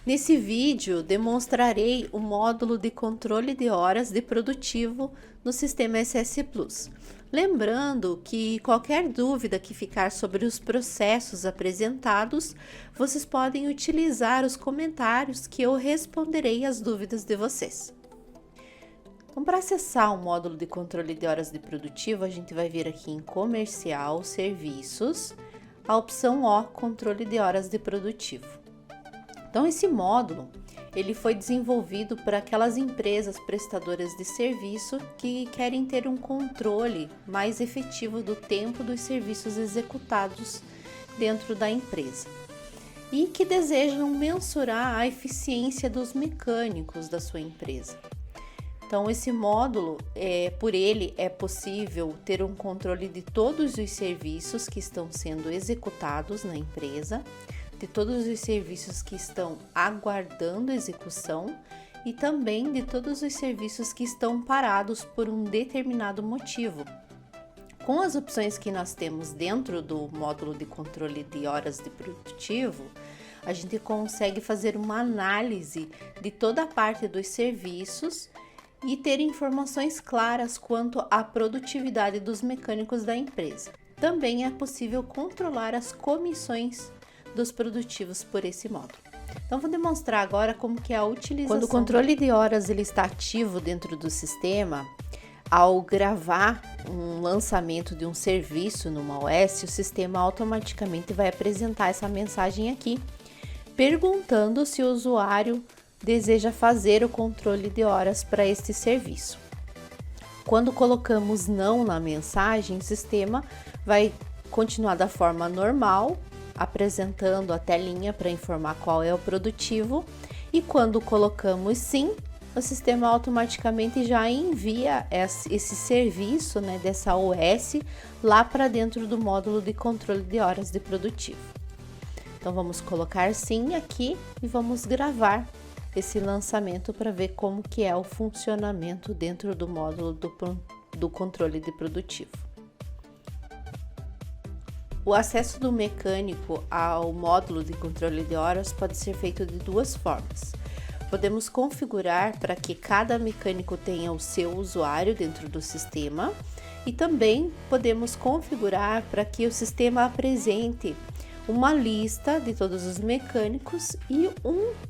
Nesse vídeo, demonstrarei o módulo de controle de horas de produtivo no sistema SS Plus. Lembrando que qualquer dúvida que ficar sobre os processos apresentados, vocês podem utilizar os comentários que eu responderei às dúvidas de vocês. Então, para acessar o módulo de controle de horas de produtivo, a gente vai vir aqui em Comercial, Serviços, a opção O, Controle de horas de produtivo. Então, esse módulo, ele foi desenvolvido para aquelas empresas prestadoras de serviço que querem ter um controle mais efetivo do tempo dos serviços executados dentro da empresa e que desejam mensurar a eficiência dos mecânicos da sua empresa. Então, esse módulo, por ele, é possível ter um controle de todos os serviços que estão sendo executados na empresa, de todos os serviços que estão aguardando execução e também de todos os serviços que estão parados por um determinado motivo. Com as opções que nós temos dentro do módulo de controle de horas de produtivo, a gente consegue fazer uma análise de toda a parte dos serviços e ter informações claras quanto à produtividade dos mecânicos da empresa. Também é possível controlar as comissões dos produtivos por esse módulo. Então, vou demonstrar agora como que é a utilização. Quando o controle de horas ele está ativo dentro do sistema, ao gravar um lançamento de um serviço numa OS, o sistema automaticamente vai apresentar essa mensagem aqui, perguntando se o usuário deseja fazer o controle de horas para este serviço. Quando colocamos não na mensagem, o sistema vai continuar da forma normal, apresentando a telinha para informar qual é o produtivo, e quando colocamos sim, o sistema automaticamente já envia esse serviço, dessa OS lá para dentro do módulo de controle de horas de produtivo. Então vamos colocar sim aqui e vamos gravar esse lançamento para ver como que é o funcionamento dentro do módulo do controle de produtivo. O acesso do mecânico ao módulo de controle de horas pode ser feito de duas formas. Podemos configurar para que cada mecânico tenha o seu usuário dentro do sistema e também podemos configurar para que o sistema apresente uma lista de todos os mecânicos e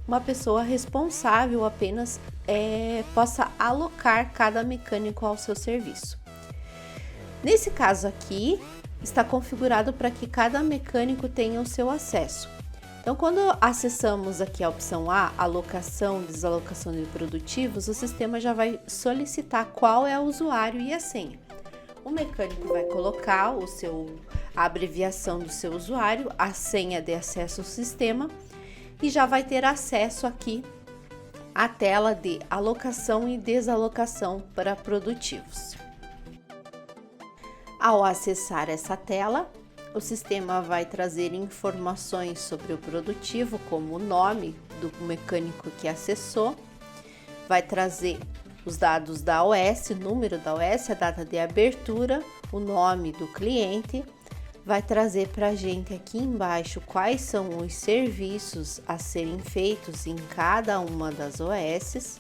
uma pessoa responsável apenas possa alocar cada mecânico ao seu serviço. Nesse caso aqui, está configurado para que cada mecânico tenha o seu acesso. Então, quando acessamos aqui a opção A, alocação e desalocação de produtivos, o sistema já vai solicitar qual é o usuário e a senha. O mecânico vai colocar a abreviação do seu usuário, a senha de acesso ao sistema e já vai ter acesso aqui à tela de alocação e desalocação para produtivos. Ao acessar essa tela, o sistema vai trazer informações sobre o produtivo, como o nome do mecânico que acessou, vai trazer os dados da OS, o número da OS, a data de abertura, o nome do cliente, vai trazer para a gente aqui embaixo quais são os serviços a serem feitos em cada uma das OSs.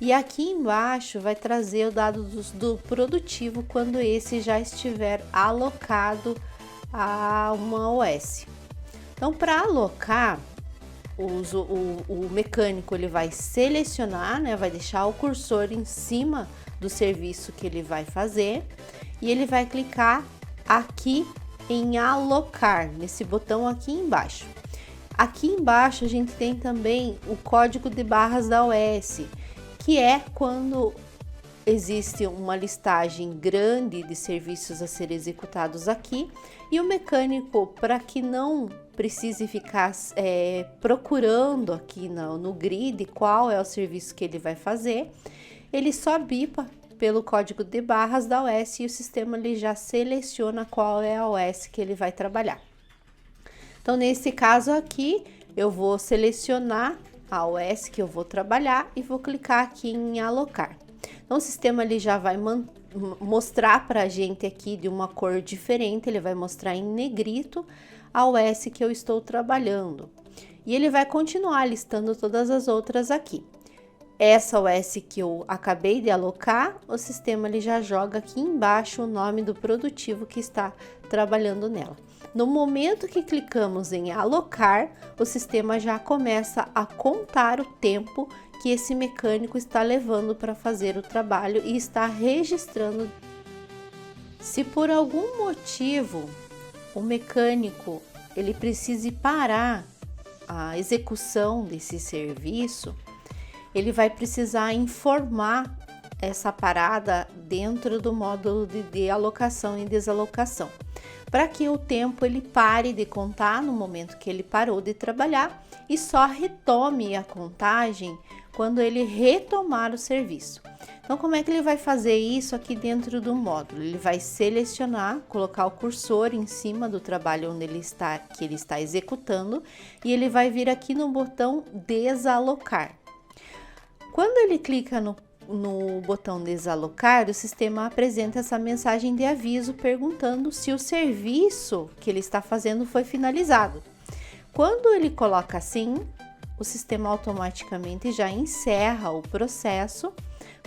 E aqui embaixo vai trazer o dado do produtivo quando esse já estiver alocado a uma OS. Então, para alocar, o mecânico ele vai selecionar, vai deixar o cursor em cima do serviço que ele vai fazer e ele vai clicar aqui em alocar, nesse botão aqui embaixo. Aqui embaixo a gente tem também o código de barras da OS, que é quando existe uma listagem grande de serviços a serem executados aqui e o mecânico, para que não precise ficar procurando aqui no grid qual é o serviço que ele vai fazer, ele só bipa pelo código de barras da OS e o sistema ele já seleciona qual é a OS que ele vai trabalhar. Então, nesse caso aqui, eu vou selecionar a OS que eu vou trabalhar e vou clicar aqui em alocar. Então, o sistema ele já vai mostrar para a gente aqui de uma cor diferente, ele vai mostrar em negrito a OS que eu estou trabalhando. E ele vai continuar listando todas as outras aqui. Essa OS que eu acabei de alocar, o sistema ele já joga aqui embaixo o nome do produtivo que está trabalhando nela. No momento que clicamos em alocar, o sistema já começa a contar o tempo que esse mecânico está levando para fazer o trabalho e está registrando. Se por algum motivo o mecânico ele precise parar a execução desse serviço, ele vai precisar informar essa parada dentro do módulo de alocação e desalocação, para que o tempo ele pare de contar no momento que ele parou de trabalhar e só retome a contagem quando ele retomar o serviço. Então, como é que ele vai fazer isso aqui dentro do módulo? Ele vai selecionar, colocar o cursor em cima do trabalho onde que ele está executando, e ele vai vir aqui no botão desalocar. Quando ele clica no botão desalocar, o sistema apresenta essa mensagem de aviso perguntando se o serviço que ele está fazendo foi finalizado. Quando ele coloca assim, o sistema automaticamente já encerra o processo.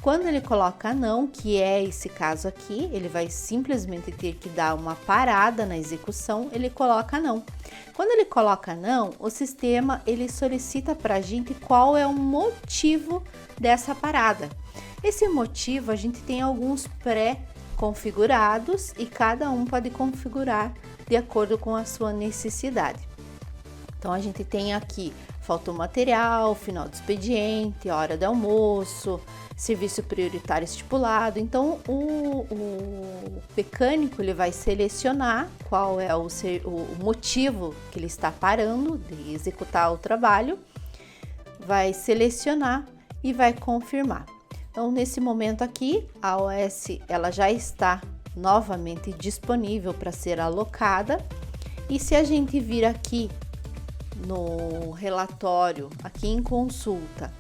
Quando ele coloca não, que é esse caso aqui, ele vai simplesmente ter que dar uma parada na execução, ele coloca não. Quando ele coloca não, o sistema ele solicita para a gente qual é o motivo dessa parada. Esse motivo a gente tem alguns pré-configurados e cada um pode configurar de acordo com a sua necessidade. Então a gente tem aqui faltou material, final do expediente, hora de almoço, serviço prioritário estipulado. Então o mecânico ele vai selecionar qual é o motivo que ele está parando de executar o trabalho, vai selecionar e vai confirmar. Então nesse momento aqui a OS ela já está novamente disponível para ser alocada, e se a gente vir aqui no relatório, aqui em consulta,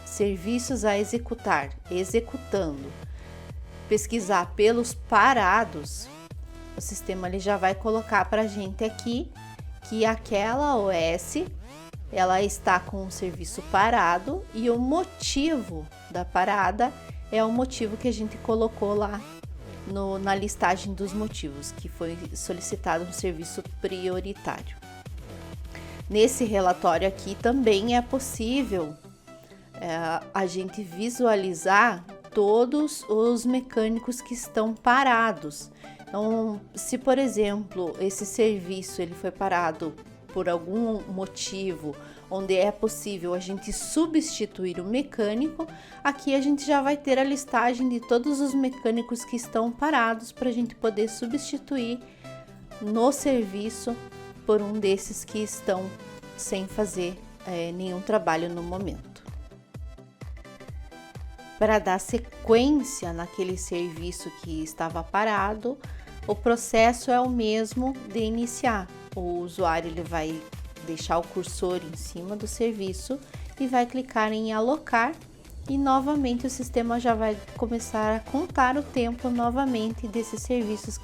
serviços a executar, executando, pesquisar pelos parados, o sistema ele já vai colocar para a gente aqui que aquela OS ela está com o serviço parado e o motivo da parada é o motivo que a gente colocou lá na listagem dos motivos, que foi solicitado um serviço prioritário. Nesse relatório aqui também é possível a gente visualizar todos os mecânicos que estão parados. Então, se por exemplo esse serviço ele foi parado por algum motivo onde é possível a gente substituir o mecânico, aqui a gente já vai ter a listagem de todos os mecânicos que estão parados para a gente poder substituir no serviço por um desses que estão sem fazer nenhum trabalho no momento. Para dar sequência naquele serviço que estava parado, o processo é o mesmo de iniciar. O usuário ele vai deixar o cursor em cima do serviço e vai clicar em alocar, e novamente o sistema já vai começar a contar o tempo novamente desses serviços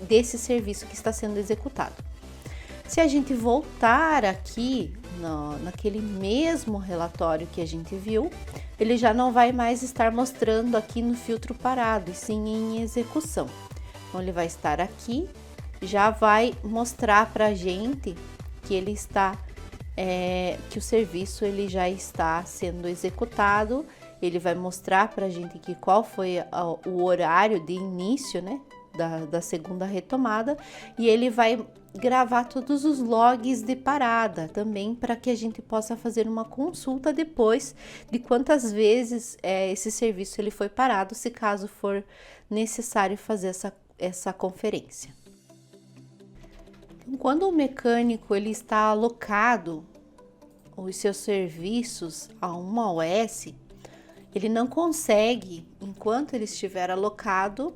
desse serviço que está sendo executado. Se a gente voltar aqui naquele mesmo relatório que a gente viu, ele já não vai mais estar mostrando aqui no filtro parado, e sim em execução. Então ele vai estar aqui, já vai mostrar para a gente que ele está que o serviço ele já está sendo executado. Ele vai mostrar para a gente que qual foi o horário de início, né, da segunda retomada, e ele vai gravar todos os logs de parada também, para que a gente possa fazer uma consulta depois de quantas vezes esse serviço ele foi parado, se caso for necessário fazer essa conferência. Quando o mecânico ele está alocado os seus serviços a uma OS, ele não consegue, enquanto ele estiver alocado,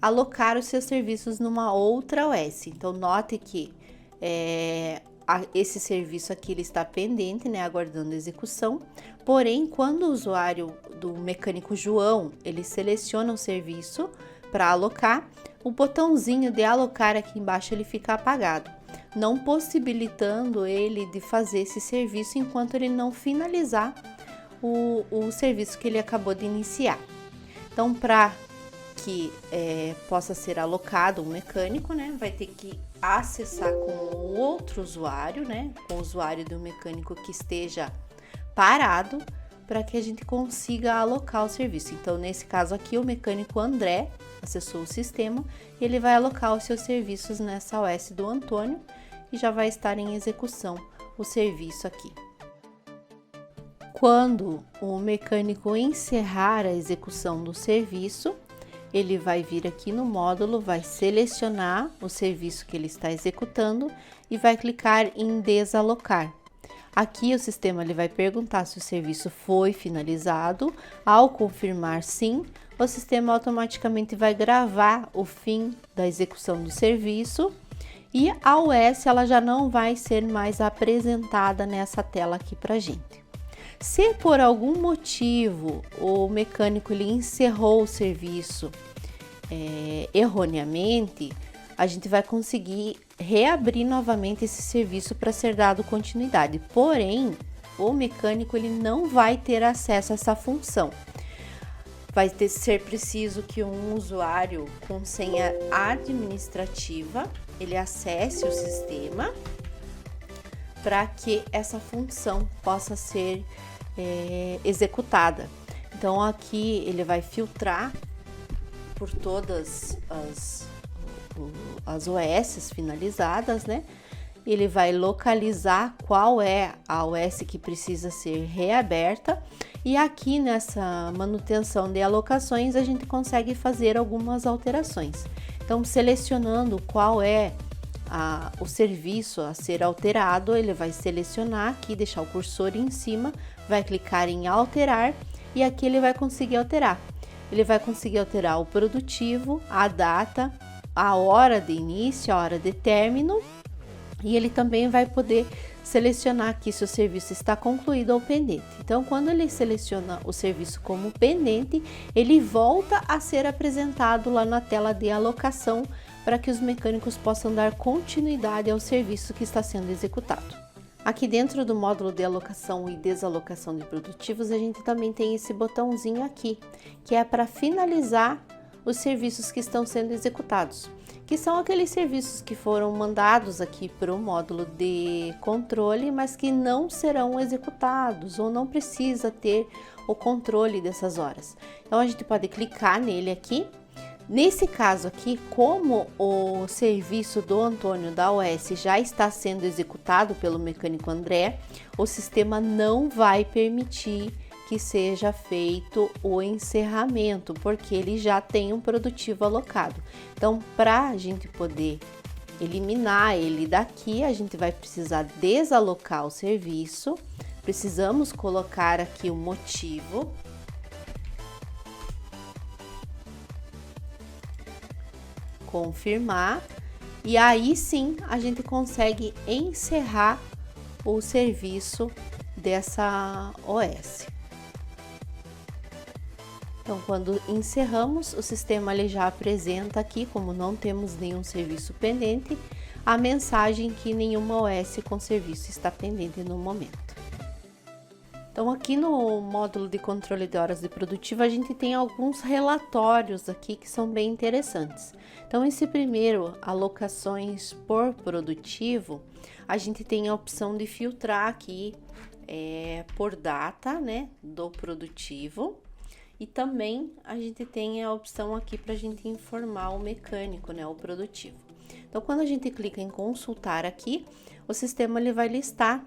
alocar os seus serviços numa outra OS. Então note que esse serviço aqui ele está pendente, né, aguardando execução. Porém, quando o usuário do mecânico João ele seleciona o serviço para alocar, o botãozinho de alocar aqui embaixo ele fica apagado. não possibilitando ele de fazer esse serviço enquanto ele não finalizar o serviço que ele acabou de iniciar. Então, para que possa ser alocado um mecânico, né, vai ter que acessar com o outro usuário, né, com o usuário de um mecânico que esteja parado, para que a gente consiga alocar o serviço. Então, nesse caso aqui, o mecânico André acessou o sistema e ele vai alocar os seus serviços nessa OS do Antônio e já vai estar em execução o serviço aqui. Quando o mecânico encerrar a execução do serviço, ele vai vir aqui no módulo, vai selecionar o serviço que ele está executando e vai clicar em desalocar. Aqui o sistema ele vai perguntar se o serviço foi finalizado. Ao confirmar sim, o sistema automaticamente vai gravar o fim da execução do serviço e a OS ela já não vai ser mais apresentada nessa tela aqui para gente. Se por algum motivo o mecânico ele encerrou o serviço erroneamente, a gente vai conseguir reabrir novamente esse serviço para ser dado continuidade. Porém, o mecânico ele não vai ter acesso a essa função. Vai ser preciso que um usuário com senha administrativa ele acesse o sistema para que essa função possa ser executada. Então aqui ele vai filtrar por todas as OS finalizadas, né? Ele vai localizar qual é a OS que precisa ser reaberta e aqui nessa manutenção de alocações a gente consegue fazer algumas alterações. Então, selecionando qual é o serviço a ser alterado, ele vai selecionar aqui, deixar o cursor em cima, vai clicar em alterar e aqui ele vai conseguir alterar. Ele vai conseguir alterar o produtivo, a data, a hora de início, a hora de término e ele também vai poder selecionar aqui se o serviço está concluído ou pendente. Então, quando ele seleciona o serviço como pendente, ele volta a ser apresentado lá na tela de alocação para que os mecânicos possam dar continuidade ao serviço que está sendo executado. Aqui dentro do módulo de alocação e desalocação de produtivos, a gente também tem esse botãozinho aqui, que é para finalizar os serviços que estão sendo executados, que são aqueles serviços que foram mandados aqui para o módulo de controle, mas que não serão executados ou não precisa ter o controle dessas horas. Então a gente pode clicar nele aqui. Nesse caso aqui, como o serviço do Antônio da OS já está sendo executado pelo mecânico André, o sistema não vai permitir que seja feito o encerramento, porque ele já tem um produtivo alocado. Então, para a gente poder eliminar ele daqui, a gente vai precisar desalocar o serviço, precisamos colocar aqui o motivo. Confirmar e aí sim a gente consegue encerrar o serviço dessa OS. Então, quando encerramos, o sistema ele já apresenta aqui, como não temos nenhum serviço pendente, a mensagem que nenhuma OS com serviço está pendente no momento. Então, aqui no módulo de controle de horas de produtivo, a gente tem alguns relatórios aqui que são bem interessantes. Então, esse primeiro, alocações por produtivo, a gente tem a opção de filtrar aqui por data, né, do produtivo. E também a gente tem a opção aqui para a gente informar o mecânico, né, o produtivo. Então, quando a gente clica em consultar aqui, o sistema ele vai listar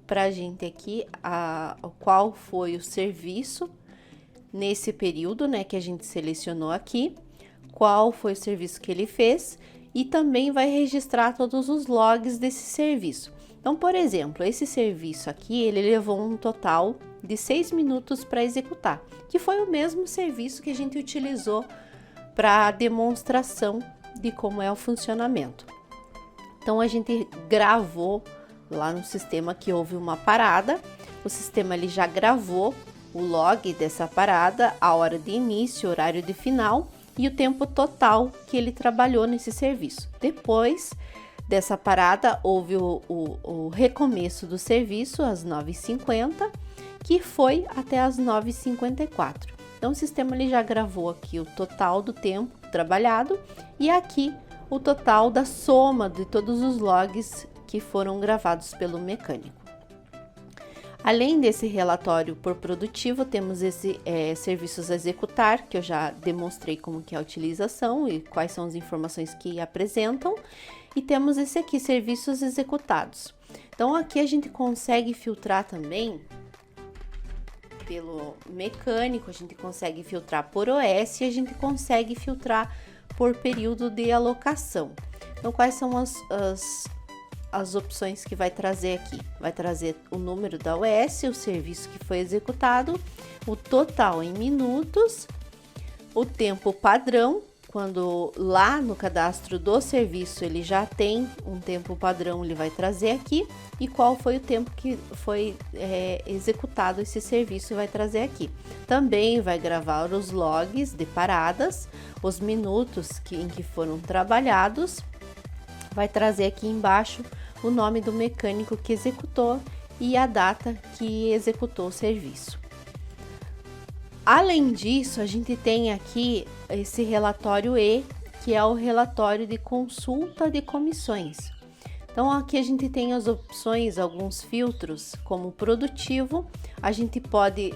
para a gente aqui qual foi o serviço nesse período, né, que a gente selecionou aqui, qual foi o serviço que ele fez e também vai registrar todos os logs desse serviço. Então, por exemplo, esse serviço aqui, ele levou um total de 6 minutos para executar, que foi o mesmo serviço que a gente utilizou para demonstração de como é o funcionamento. Então, a gente gravou lá no sistema que houve uma parada, o sistema ele já gravou o log dessa parada, a hora de início, horário de final e o tempo total que ele trabalhou nesse serviço. Depois dessa parada, houve o recomeço do serviço às 9h50, que foi até às 9h54. Então, o sistema ele já gravou aqui o total do tempo trabalhado e aqui o total da soma de todos os logs que foram gravados pelo mecânico. Além desse relatório por produtivo, temos esse serviços a executar, que eu já demonstrei como que é a utilização e quais são as informações que apresentam. E temos esse aqui, serviços executados. Então, aqui a gente consegue filtrar também pelo mecânico, a gente consegue filtrar por OS e a gente consegue filtrar por período de alocação. Então, quais são as opções que vai trazer aqui? Vai trazer o número da OS, o serviço que foi executado, o total em minutos, o tempo padrão, quando lá no cadastro do serviço ele já tem um tempo padrão, ele vai trazer aqui, e qual foi o tempo que foi executado esse serviço, vai trazer aqui. Também vai gravar os logs de paradas, os minutos em que foram trabalhados, vai trazer aqui embaixo o nome do mecânico que executou e a data que executou o serviço. Além disso, a gente tem aqui esse relatório E, que é o relatório de consulta de comissões. Então, aqui a gente tem as opções, alguns filtros, como produtivo. A gente pode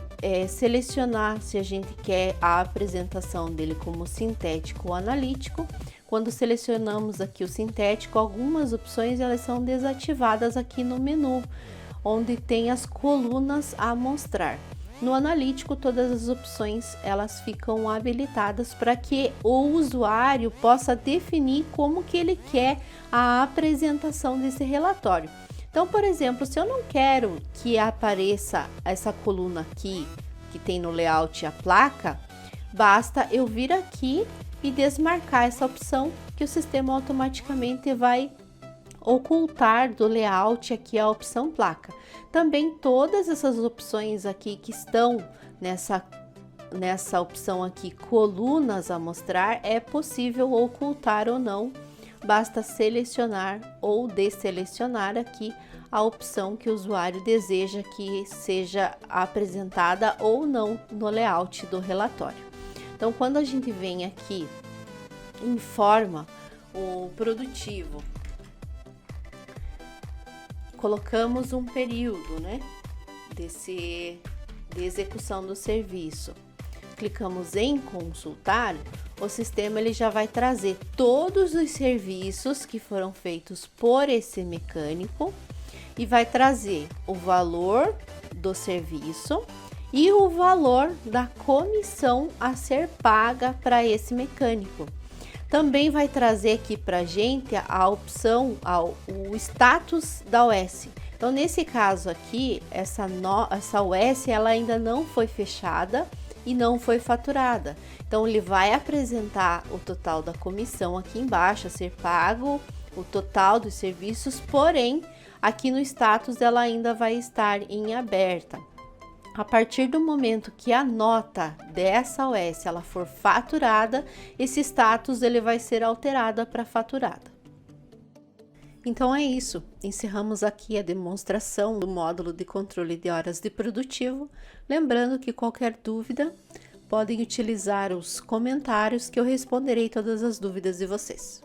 selecionar se a gente quer a apresentação dele como sintético ou analítico. Quando selecionamos aqui o sintético, algumas opções elas são desativadas aqui no menu, onde tem as colunas a mostrar. No analítico, todas as opções elas ficam habilitadas para que o usuário possa definir como que ele quer a apresentação desse relatório. Então, por exemplo, se eu não quero que apareça essa coluna aqui, que tem no layout a placa, basta eu vir aqui e desmarcar essa opção, que o sistema automaticamente vai ocultar do layout aqui a opção placa. Também todas essas opções aqui que estão nessa opção aqui, colunas a mostrar, é possível ocultar ou não, basta selecionar ou desselecionar aqui a opção que o usuário deseja que seja apresentada ou não no layout do relatório. Então, quando a gente vem aqui, informa o produtivo, colocamos um período, né, de execução do serviço. Clicamos em consultar, o sistema ele já vai trazer todos os serviços que foram feitos por esse mecânico e vai trazer o valor do serviço e o valor da comissão a ser paga para esse mecânico. Também vai trazer aqui para a gente a opção, o status da OS. Então, nesse caso aqui, essa OS ela ainda não foi fechada e não foi faturada. Então, ele vai apresentar o total da comissão aqui embaixo a ser pago, o total dos serviços, porém, aqui no status ela ainda vai estar em aberta. A partir do momento que a nota dessa OS ela for faturada, esse status ele vai ser alterado para faturada. Então é isso, encerramos aqui a demonstração do módulo de controle de horas de produtivo. Lembrando que qualquer dúvida, podem utilizar os comentários que eu responderei todas as dúvidas de vocês.